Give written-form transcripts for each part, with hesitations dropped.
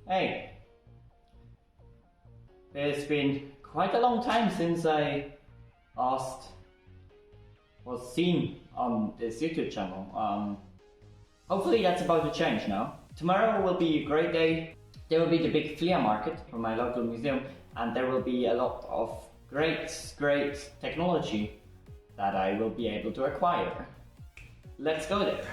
Hey, it's been quite a long time since I last was seen on this YouTube channel. Hopefully that's about to change now. Tomorrow will be a great day. There will be the big Flea market from my local museum, and there will be a lot of great technology that I will be able to acquire. Let's go there.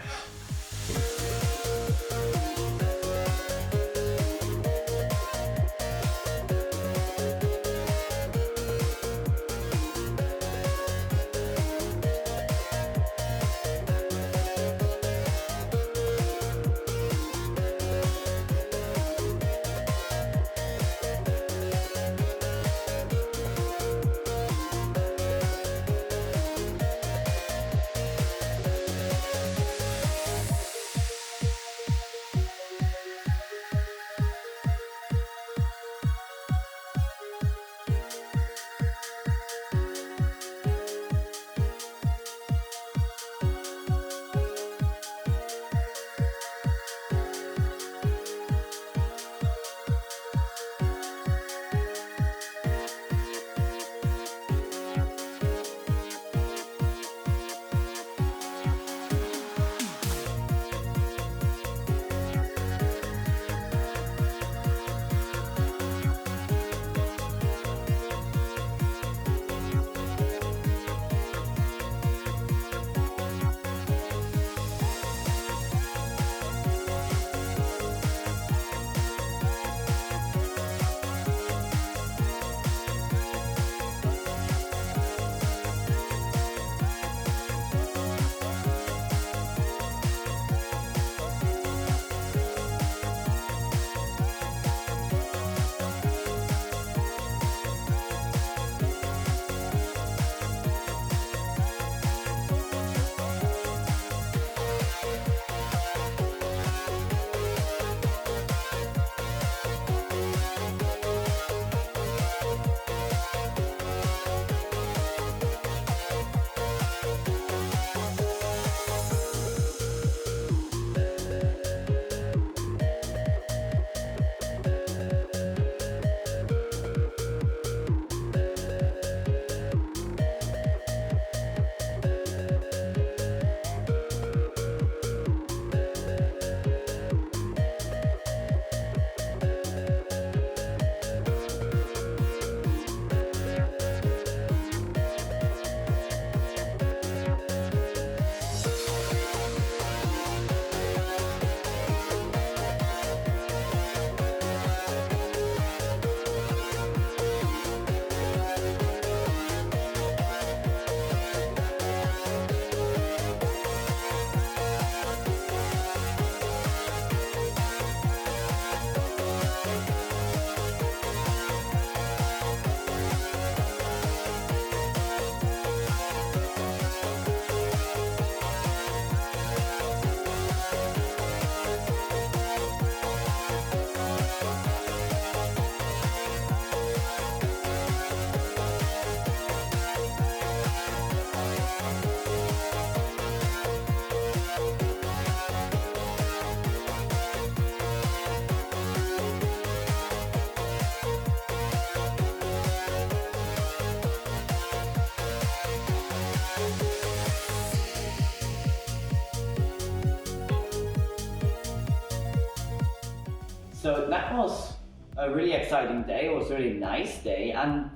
So that was a really exciting day. It was a really nice day, and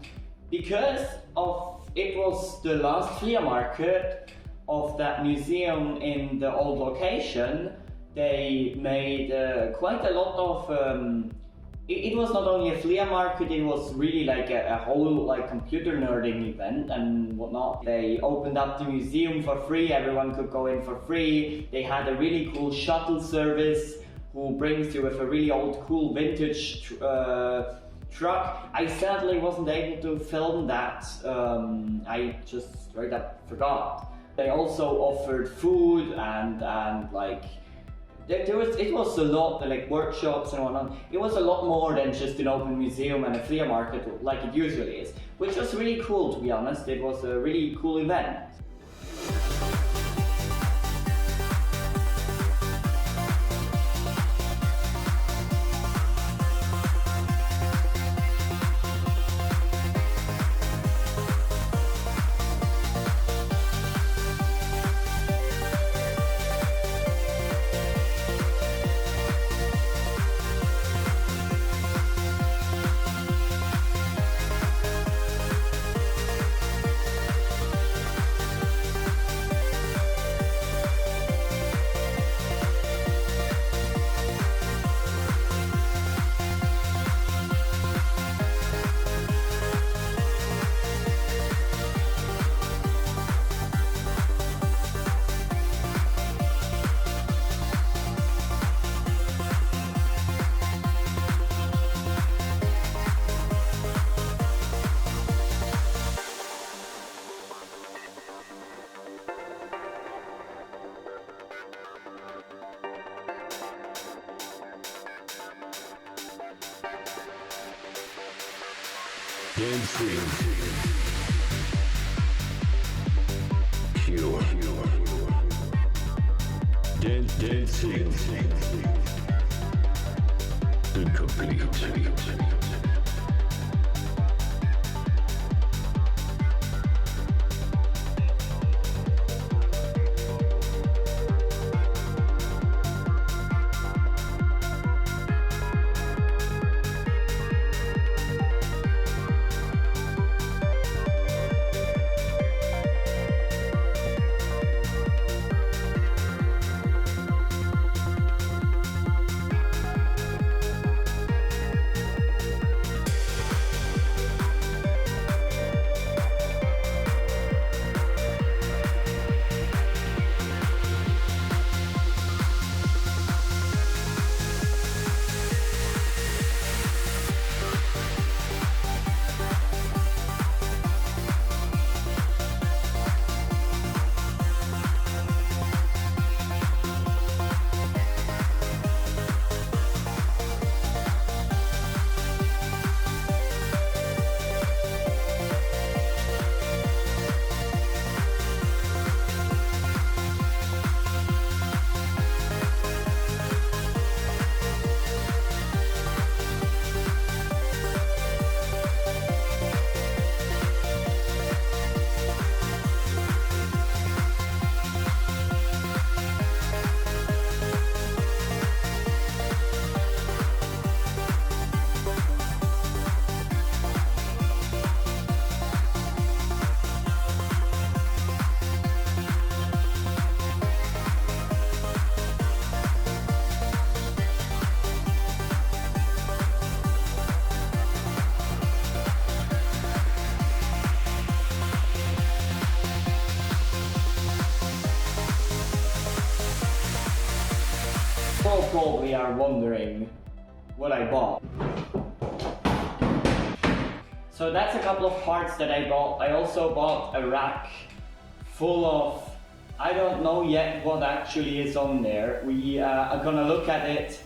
because of it was the last flea market of that museum in the old location, they made quite a lot of it was not only a flea market, it was really like a whole like computer nerding event and whatnot. They opened up the museum for free, everyone could go in for free. They had a really cool shuttle service who brings you with a really old cool vintage truck. I sadly wasn't able to film that, I just straight up forgot. They also offered food and like it was a lot, like workshops and whatnot. It was a lot more than just an open museum and a flea market like it usually is, which was really cool, to be honest. It was a really cool event. Dancing. Pure. Dancing. Incomplete. You probably are wondering what I bought. So that's a couple of parts that I bought. I also bought a rack full of, I don't know yet what actually is on there. We are gonna look at it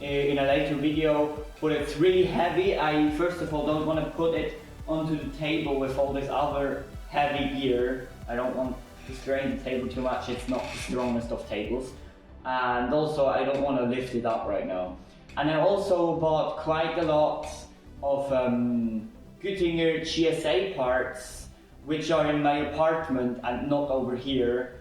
in a later video, but it's really heavy. I first of all don't want to put it onto the table with all this other heavy gear. I don't want to strain the table too much. It's not the strongest of tables. And also I don't want to lift it up right now. And I also bought quite a lot of Güttinger GSA parts, which are in my apartment and not over here,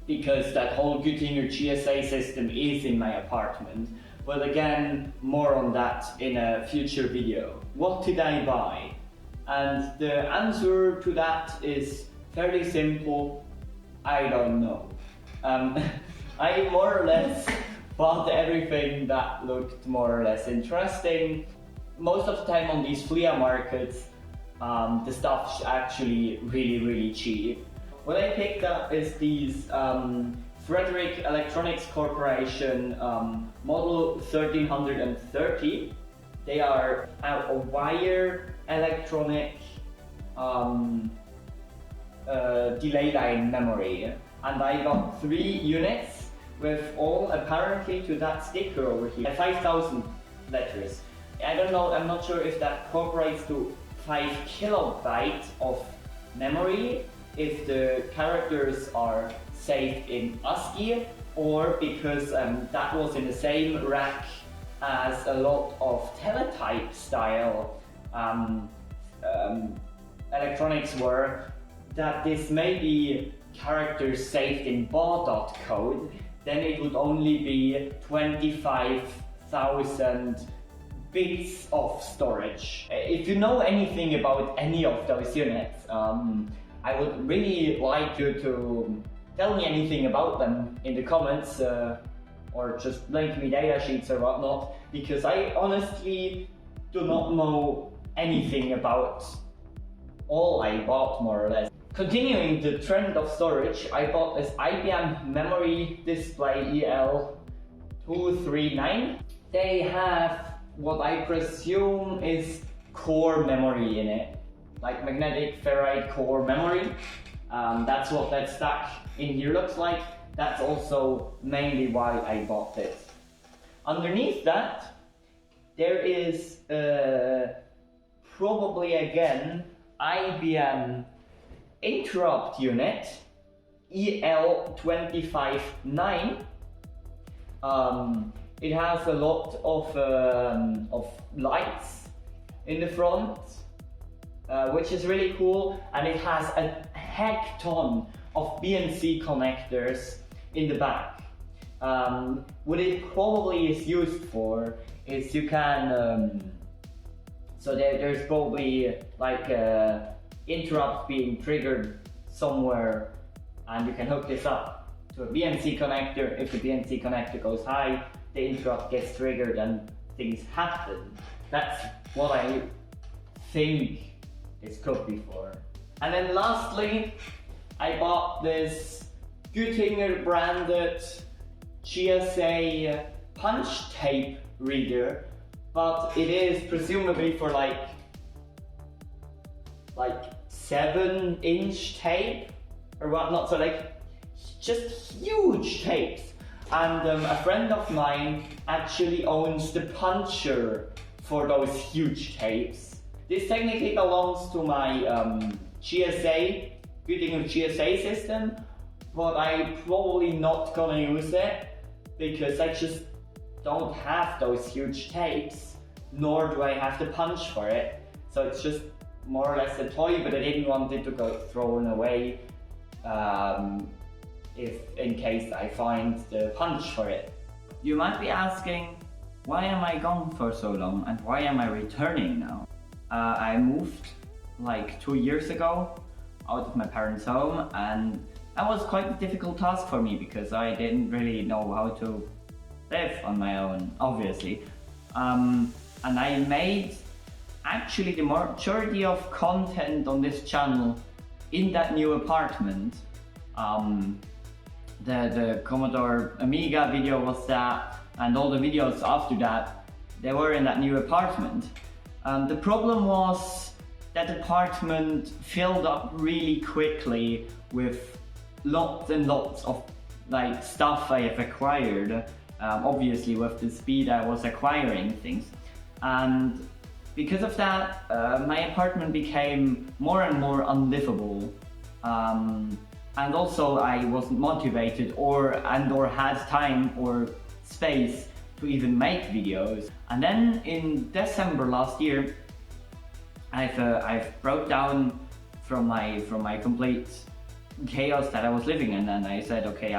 because that whole Güttinger GSA system is in my apartment. But again, more on that in a future video. What did I buy? And the answer to that is fairly simple. I don't know. I more or less bought everything that looked more or less interesting. Most of the time on these Flea markets, the stuff's actually really cheap. What I picked up is these Frederick Electronics Corporation model 1330. They are a wire electronic delay line memory. And I got 3 units with all apparently to that sticker over here. 5,000 letters. I don't know, I'm not sure if that incorporates to 5 kilobytes of memory, if the characters are saved in ASCII, or because that was in the same rack as a lot of teletype style electronics were, that this may be characters saved in baud code, then it would only be 25,000 bits of storage. If you know anything about any of those units, I would really like you to tell me anything about them in the comments, or just link me datasheets or whatnot, because I honestly do not know anything about all I bought, more or less. Continuing the trend of storage, I bought this IBM Memory Display EL239. They have what I presume is core memory in it, like magnetic ferrite core memory. That's what that stack in here looks like. That's also mainly why I bought it. Underneath that, there is probably again IBM interrupt unit EL259. It has a lot of lights in the front, which is really cool, and it has a heck ton of BNC connectors in the back. What it probably is used for is you can, so there's probably like a interrupt being triggered somewhere, and you can hook this up to a BNC connector. If the BNC connector goes high, the interrupt gets triggered and things happen. That's what I think this could be for. And then lastly, I bought this Gütinger branded GSA punch tape reader, but it is presumably for like 7-inch tape or whatnot, so like just huge tapes. And a friend of mine actually owns the puncher for those huge tapes. This technically belongs to my GSA, Gütinger GSA system, but I'm probably not gonna use it because I just don't have those huge tapes, nor do I have the punch for it. So it's just more or less a toy, but I didn't want it to go thrown away if in case I find the punch for it. You might be asking, why am I gone for so long and why am I returning now? I moved like 2 years ago out of my parents' home, and that was quite a difficult task for me because I didn't really know how to live on my own, obviously. And I made actually the majority of content on this channel in that new apartment. The Commodore Amiga video was that, and all the videos after that, they were in that new apartment. The problem was that apartment filled up really quickly with lots and lots of like stuff I have acquired, obviously with the speed I was acquiring things. And because of that, my apartment became more and more unlivable. And also I wasn't motivated or had time or space to even make videos. And then in December last year, I've broke down from my complete chaos that I was living in, and I said, okay,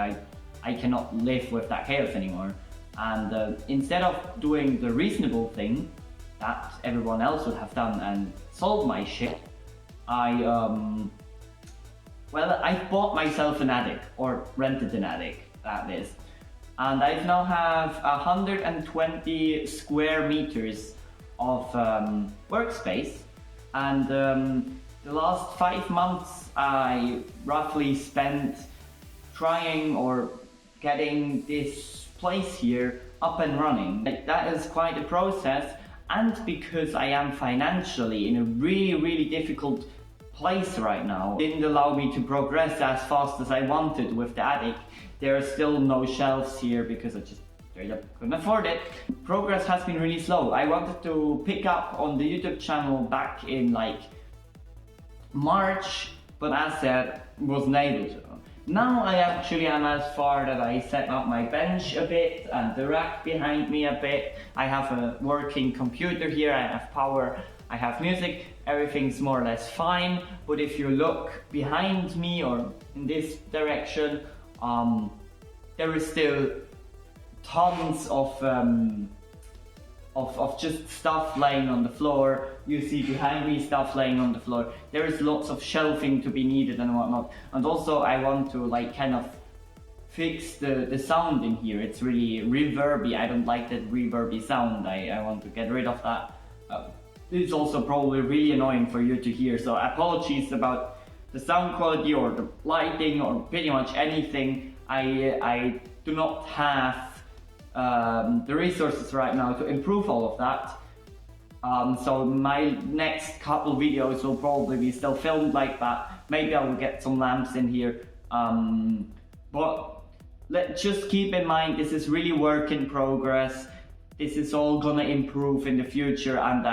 I cannot live with that chaos anymore. And instead of doing the reasonable thing that everyone else would have done and sold my shit, I bought myself an attic, or rented an attic, that is. And I now have 120 square meters of workspace. And the last 5 months I roughly spent trying or getting this place here up and running. That is quite a process, and because I am financially in a really difficult place right now, it didn't allow me to progress as fast as I wanted with the attic. There are still no shelves here because I just straight up couldn't afford it. Progress has been really slow. I wanted to pick up on the YouTube channel back in like March, but as said, wasn't able to. Now I actually am as far that I set up my bench a bit and the rack behind me a bit. I have a working computer here, I have power, I have music, everything's more or less fine. But if you look behind me or in this direction, there is still tons of just stuff laying on the floor. You see behind me stuff laying on the floor. There is lots of shelving to be needed and whatnot. And also I want to like kind of fix the sound in here. It's really reverby. I don't like that reverby sound. I want to get rid of that. It's also probably really annoying for you to hear. So apologies about the sound quality or the lighting or pretty much anything. I do not have the resources right now to improve all of that. So my next couple videos will probably be still filmed like that. Maybe I will get some lamps in here. But let's just keep in mind, this is really work in progress. This is all gonna improve in the future, and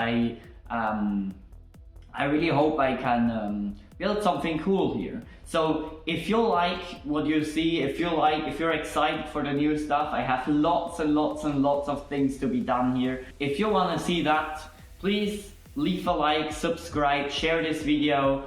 I really hope I can build something cool here. So if you like what you see, if you're excited for the new stuff, I have lots and lots and lots of things to be done here. If you want to see that, please leave a like, subscribe, share this video,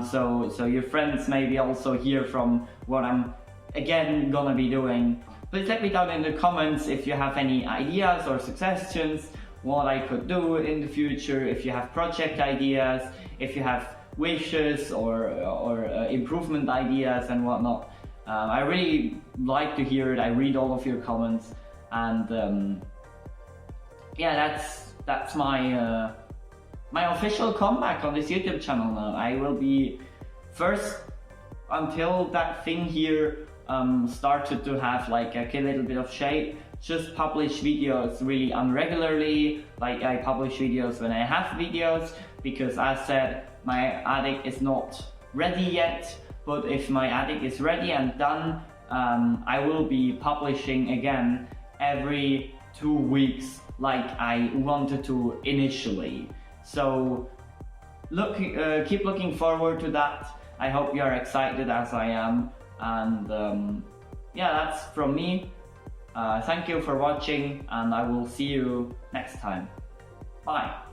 so your friends maybe also hear from what I'm again gonna be doing. Please let me down in the comments if you have any ideas or suggestions, what I could do in the future, if you have project ideas, if you have wishes or improvement ideas and whatnot. I really like to hear it. I read all of your comments, and yeah, that's my my official comeback on this YouTube channel now. I will be first, until that thing here started to have like a little bit of shape, just publish videos really unregularly. Like I publish videos when I have videos, because as said, my attic is not ready yet, but if my attic is ready and done, I will be publishing again every 2 weeks like I wanted to initially. So keep looking forward to that. I hope you are excited as I am, and yeah, that's from me. Thank you for watching, and I will see you next time. Bye.